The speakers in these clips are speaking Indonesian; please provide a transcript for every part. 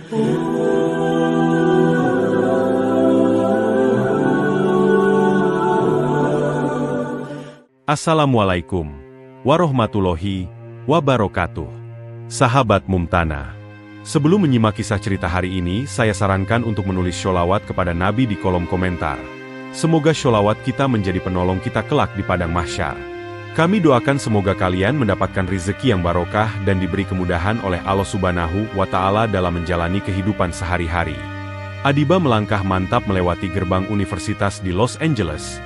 Assalamualaikum warahmatullahi wabarakatuh. Sahabat Mumtana, sebelum menyimak kisah cerita hari ini, saya sarankan untuk menulis sholawat kepada Nabi di kolom komentar. Semoga sholawat kita menjadi penolong kita kelak di padang mahsyar. Kami doakan semoga kalian mendapatkan rezeki yang barokah dan diberi kemudahan oleh Allah Subhanahu wa Ta'ala dalam menjalani kehidupan sehari-hari. Adiba melangkah mantap melewati gerbang universitas di Los Angeles,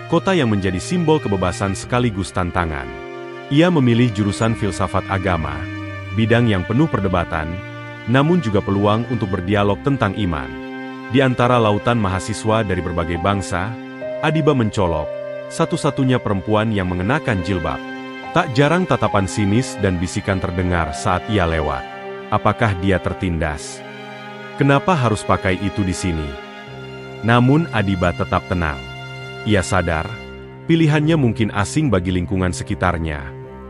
kota yang menjadi simbol kebebasan sekaligus tantangan. Ia memilih jurusan filsafat agama, bidang yang penuh perdebatan, namun juga peluang untuk berdialog tentang iman. Di antara lautan mahasiswa dari berbagai bangsa, Adiba mencolok, satu-satunya perempuan yang mengenakan jilbab. Tak jarang tatapan sinis dan bisikan terdengar saat ia lewat. Apakah dia tertindas? Kenapa harus pakai itu di sini? Namun Adiba tetap tenang. Ia sadar, pilihannya mungkin asing bagi lingkungan sekitarnya,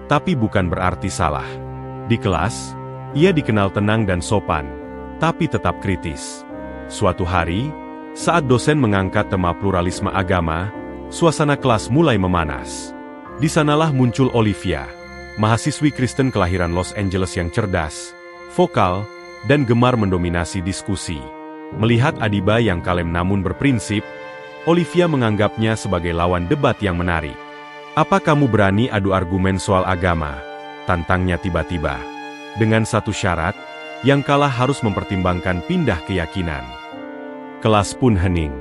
tapi bukan berarti salah. Di kelas, ia dikenal tenang dan sopan, tapi tetap kritis. Suatu hari, saat dosen mengangkat tema pluralisme agama, suasana kelas mulai memanas. Di sanalah muncul Olivia, mahasiswi Kristen kelahiran Los Angeles yang cerdas, vokal, dan gemar mendominasi diskusi. Melihat Adiba yang kalem namun berprinsip, Olivia menganggapnya sebagai lawan debat yang menarik. "Apa kamu berani adu argumen soal agama?" tantangnya tiba-tiba. Dengan satu syarat, yang kalah harus mempertimbangkan pindah keyakinan. Kelas pun hening.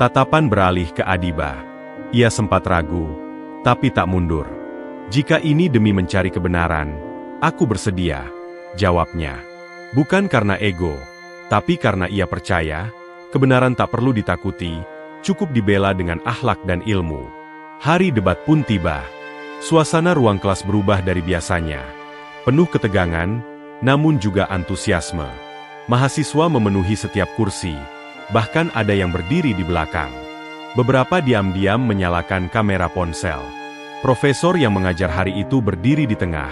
Tatapan beralih ke Adiba. Ia sempat ragu, tapi tak mundur. "Jika ini demi mencari kebenaran, aku bersedia," jawabnya. Bukan karena ego, tapi karena ia percaya, kebenaran tak perlu ditakuti, cukup dibela dengan akhlak dan ilmu. Hari debat pun tiba. Suasana ruang kelas berubah dari biasanya. Penuh ketegangan, namun juga antusiasme. Mahasiswa memenuhi setiap kursi, bahkan ada yang berdiri di belakang. Beberapa diam-diam menyalakan kamera ponsel. Profesor yang mengajar hari itu berdiri di tengah,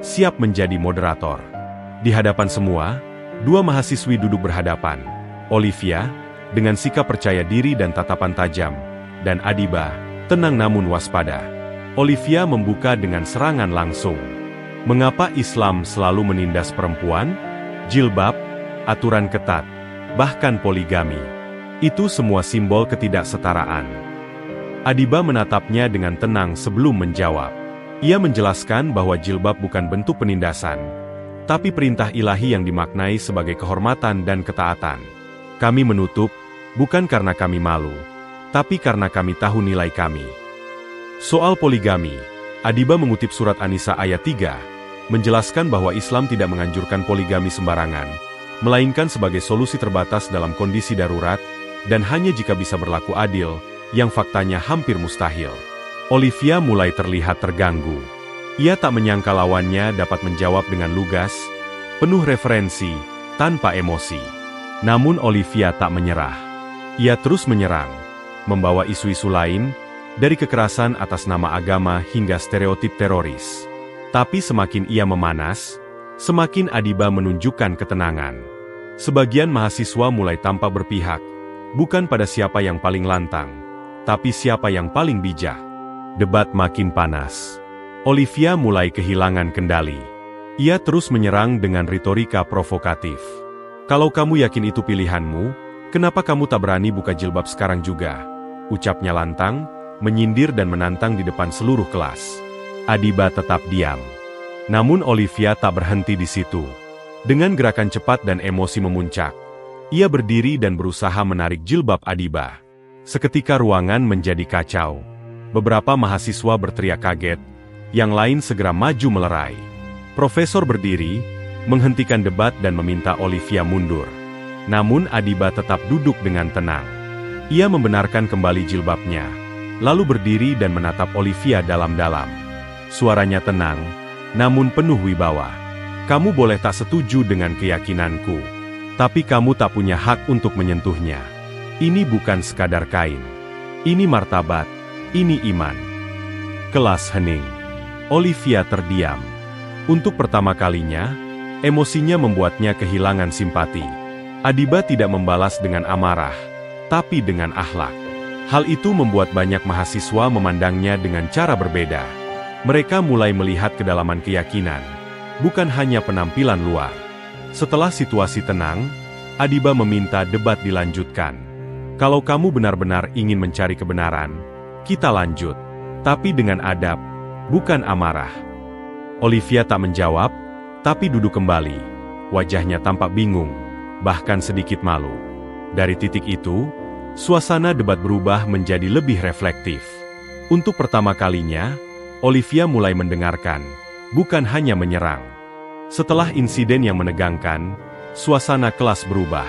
siap menjadi moderator. Di hadapan semua, dua mahasiswi duduk berhadapan. Olivia, dengan sikap percaya diri dan tatapan tajam, dan Adiba, tenang namun waspada. Olivia membuka dengan serangan langsung. Mengapa Islam selalu menindas perempuan? Jilbab, aturan ketat, bahkan poligami. Itu semua simbol ketidaksetaraan. Adiba menatapnya dengan tenang sebelum menjawab. Ia menjelaskan bahwa jilbab bukan bentuk penindasan, tapi perintah ilahi yang dimaknai sebagai kehormatan dan ketaatan. Kami menutup, bukan karena kami malu, tapi karena kami tahu nilai kami. Soal poligami, Adiba mengutip surat An-Nisa ayat 3, menjelaskan bahwa Islam tidak menganjurkan poligami sembarangan, melainkan sebagai solusi terbatas dalam kondisi darurat, dan hanya jika bisa berlaku adil, yang faktanya hampir mustahil. Olivia mulai terlihat terganggu. Ia tak menyangka lawannya dapat menjawab dengan lugas, penuh referensi, tanpa emosi. Namun Olivia tak menyerah. Ia terus menyerang, membawa isu-isu lain, dari kekerasan atas nama agama hingga stereotip teroris. Tapi semakin ia memanas, semakin Adiba menunjukkan ketenangan. Sebagian mahasiswa mulai tampak berpihak, bukan pada siapa yang paling lantang, tapi siapa yang paling bijak. Debat makin panas. Olivia mulai kehilangan kendali. Ia terus menyerang dengan retorika provokatif. "Kalau kamu yakin itu pilihanmu, kenapa kamu tak berani buka jilbab sekarang juga?" ucapnya lantang, menyindir dan menantang di depan seluruh kelas. Adiba tetap diam. Namun Olivia tak berhenti di situ. Dengan gerakan cepat dan emosi memuncak, ia berdiri dan berusaha menarik jilbab Adiba. Seketika ruangan menjadi kacau. Beberapa mahasiswa berteriak kaget, yang lain segera maju melerai. Profesor berdiri, menghentikan debat dan meminta Olivia mundur. Namun Adiba tetap duduk dengan tenang. Ia membenarkan kembali jilbabnya, lalu berdiri dan menatap Olivia dalam-dalam. Suaranya tenang, namun penuh wibawa. "Kamu boleh tak setuju dengan keyakinanku, tapi kamu tak punya hak untuk menyentuhnya. Ini bukan sekadar kain. Ini martabat, ini iman." Kelas hening. Olivia terdiam. Untuk pertama kalinya, emosinya membuatnya kehilangan simpati. Adiba tidak membalas dengan amarah, tapi dengan akhlak. Hal itu membuat banyak mahasiswa memandangnya dengan cara berbeda. Mereka mulai melihat kedalaman keyakinan, bukan hanya penampilan luar. Setelah situasi tenang, Adiba meminta debat dilanjutkan. Kalau kamu benar-benar ingin mencari kebenaran, kita lanjut. Tapi dengan adab, bukan amarah. Olivia tak menjawab, tapi duduk kembali. Wajahnya tampak bingung, bahkan sedikit malu. Dari titik itu, suasana debat berubah menjadi lebih reflektif. Untuk pertama kalinya, Olivia mulai mendengarkan, bukan hanya menyerang. Setelah insiden yang menegangkan, suasana kelas berubah.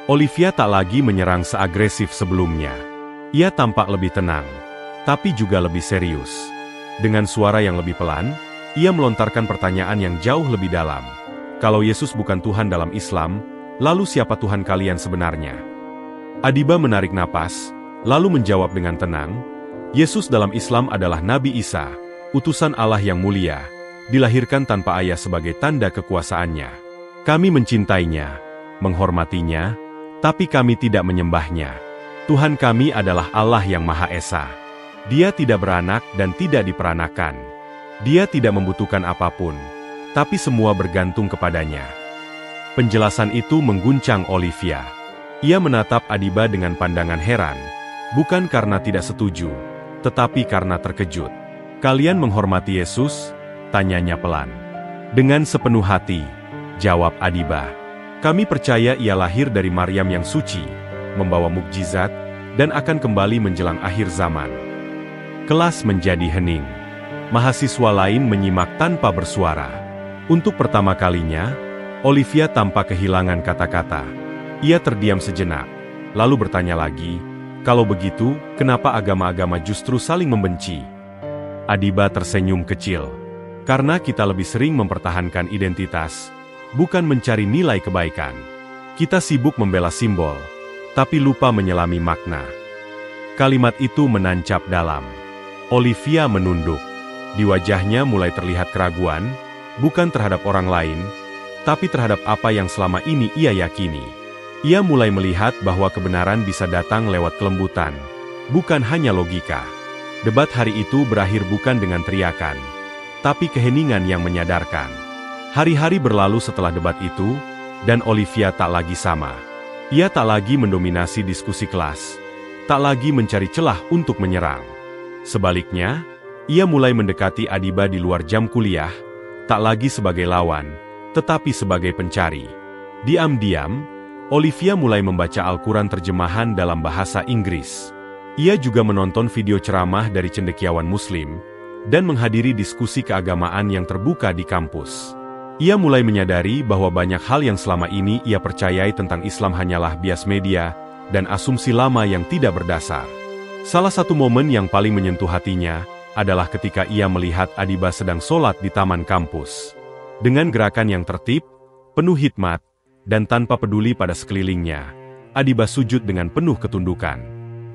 Olivia tak lagi menyerang seagresif sebelumnya. Ia tampak lebih tenang, tapi juga lebih serius. Dengan suara yang lebih pelan, ia melontarkan pertanyaan yang jauh lebih dalam. Kalau Yesus bukan Tuhan dalam Islam, lalu siapa Tuhan kalian sebenarnya? Adiba menarik napas, lalu menjawab dengan tenang, Yesus dalam Islam adalah Nabi Isa, utusan Allah yang mulia, dilahirkan tanpa ayah sebagai tanda kekuasaannya. Kami mencintainya, menghormatinya, tapi kami tidak menyembahnya. Tuhan kami adalah Allah yang Maha Esa. Dia tidak beranak dan tidak diperanakan. Dia tidak membutuhkan apapun, tapi semua bergantung kepadanya. Penjelasan itu mengguncang Olivia. Ia menatap Adiba dengan pandangan heran, bukan karena tidak setuju, tetapi karena terkejut. Kalian menghormati Yesus? Tanyanya pelan. Dengan sepenuh hati, jawab Adiba. Kami percaya ia lahir dari Maryam yang suci, membawa mukjizat, dan akan kembali menjelang akhir zaman. Kelas menjadi hening. Mahasiswa lain menyimak tanpa bersuara. Untuk pertama kalinya, Olivia tampak kehilangan kata-kata. Ia terdiam sejenak, lalu bertanya lagi, kalau begitu, kenapa agama-agama justru saling membenci? Adiba tersenyum kecil. Karena kita lebih sering mempertahankan identitas, bukan mencari nilai kebaikan. Kita sibuk membela simbol, tapi lupa menyelami makna. Kalimat itu menancap dalam. Olivia menunduk. Di wajahnya mulai terlihat keraguan, bukan terhadap orang lain, tapi terhadap apa yang selama ini ia yakini. Ia mulai melihat bahwa kebenaran bisa datang lewat kelembutan, bukan hanya logika. Debat hari itu berakhir bukan dengan teriakan, tapi keheningan yang menyadarkan. Hari-hari berlalu setelah debat itu, dan Olivia tak lagi sama. Ia tak lagi mendominasi diskusi kelas, tak lagi mencari celah untuk menyerang. Sebaliknya, ia mulai mendekati Adiba di luar jam kuliah, tak lagi sebagai lawan, tetapi sebagai pencari. Diam-diam, Olivia mulai membaca Al-Quran terjemahan dalam bahasa Inggris. Ia juga menonton video ceramah dari cendekiawan Muslim, dan menghadiri diskusi keagamaan yang terbuka di kampus. Ia mulai menyadari bahwa banyak hal yang selama ini ia percayai tentang Islam hanyalah bias media, dan asumsi lama yang tidak berdasar. Salah satu momen yang paling menyentuh hatinya, adalah ketika ia melihat Adiba sedang sholat di taman kampus. Dengan gerakan yang tertib, penuh hikmat, dan tanpa peduli pada sekelilingnya, Adiba sujud dengan penuh ketundukan.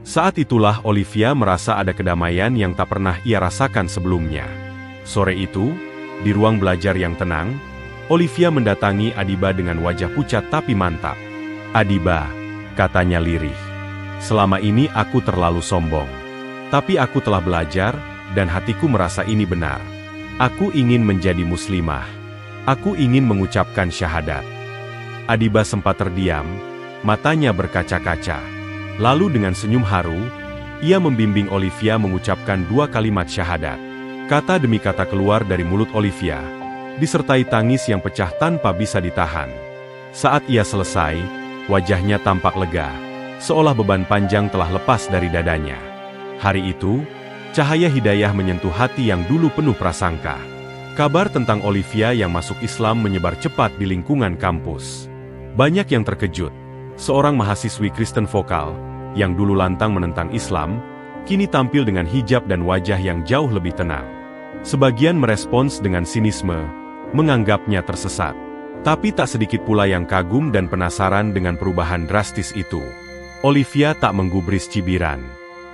Saat itulah Olivia merasa ada kedamaian yang tak pernah ia rasakan sebelumnya. Sore itu, di ruang belajar yang tenang, Olivia mendatangi Adiba dengan wajah pucat tapi mantap. Adiba, katanya lirih. Selama ini aku terlalu sombong. Tapi aku telah belajar, dan hatiku merasa ini benar. Aku ingin menjadi muslimah. Aku ingin mengucapkan syahadat. Adiba sempat terdiam, matanya berkaca-kaca. Lalu dengan senyum haru, ia membimbing Olivia mengucapkan 2 kalimat syahadat. Kata demi kata keluar dari mulut Olivia, disertai tangis yang pecah tanpa bisa ditahan. Saat ia selesai, wajahnya tampak lega, seolah beban panjang telah lepas dari dadanya. Hari itu, cahaya hidayah menyentuh hati yang dulu penuh prasangka. Kabar tentang Olivia yang masuk Islam menyebar cepat di lingkungan kampus. Banyak yang terkejut. Seorang mahasiswi Kristen vokal, yang dulu lantang menentang Islam, kini tampil dengan hijab dan wajah yang jauh lebih tenang. Sebagian merespons dengan sinisme, menganggapnya tersesat. Tapi tak sedikit pula yang kagum dan penasaran dengan perubahan drastis itu. Olivia tak menggubris cibiran.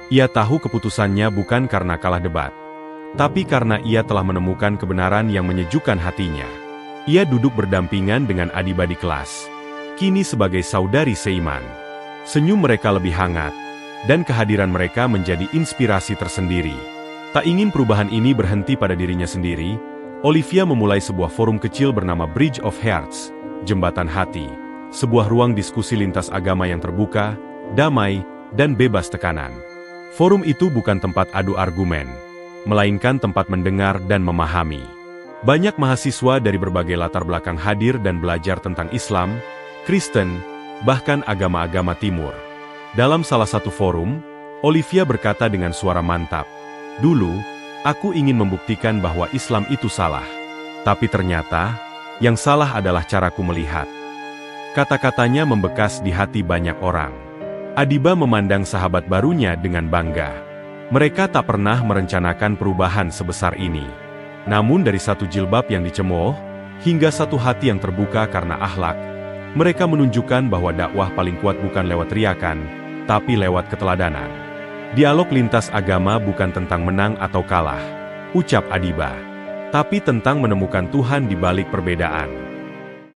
Ia tahu keputusannya bukan karena kalah debat, tapi karena ia telah menemukan kebenaran yang menyejukkan hatinya. Ia duduk berdampingan dengan Adiba di kelas. kini sebagai saudari seiman. Senyum mereka lebih hangat, dan kehadiran mereka menjadi inspirasi tersendiri. Tak ingin perubahan ini berhenti pada dirinya sendiri, Olivia memulai sebuah forum kecil bernama Bridge of Hearts, Jembatan Hati, sebuah ruang diskusi lintas agama yang terbuka, damai, dan bebas tekanan. Forum itu bukan tempat adu argumen, melainkan tempat mendengar dan memahami. Banyak mahasiswa dari berbagai latar belakang hadir dan belajar tentang Islam, Kristen, bahkan agama-agama Timur. Dalam salah satu forum, Olivia berkata dengan suara mantap, "Dulu, aku ingin membuktikan bahwa Islam itu salah. Tapi ternyata, yang salah adalah caraku melihat." Kata-katanya membekas di hati banyak orang. Adiba memandang sahabat barunya dengan bangga. Mereka tak pernah merencanakan perubahan sebesar ini. Namun dari satu jilbab yang dicemooh, hingga satu hati yang terbuka karena akhlak, mereka menunjukkan bahwa dakwah paling kuat bukan lewat teriakan, tapi lewat keteladanan. Dialog lintas agama bukan tentang menang atau kalah, ucap Adiba, tapi tentang menemukan Tuhan di balik perbedaan.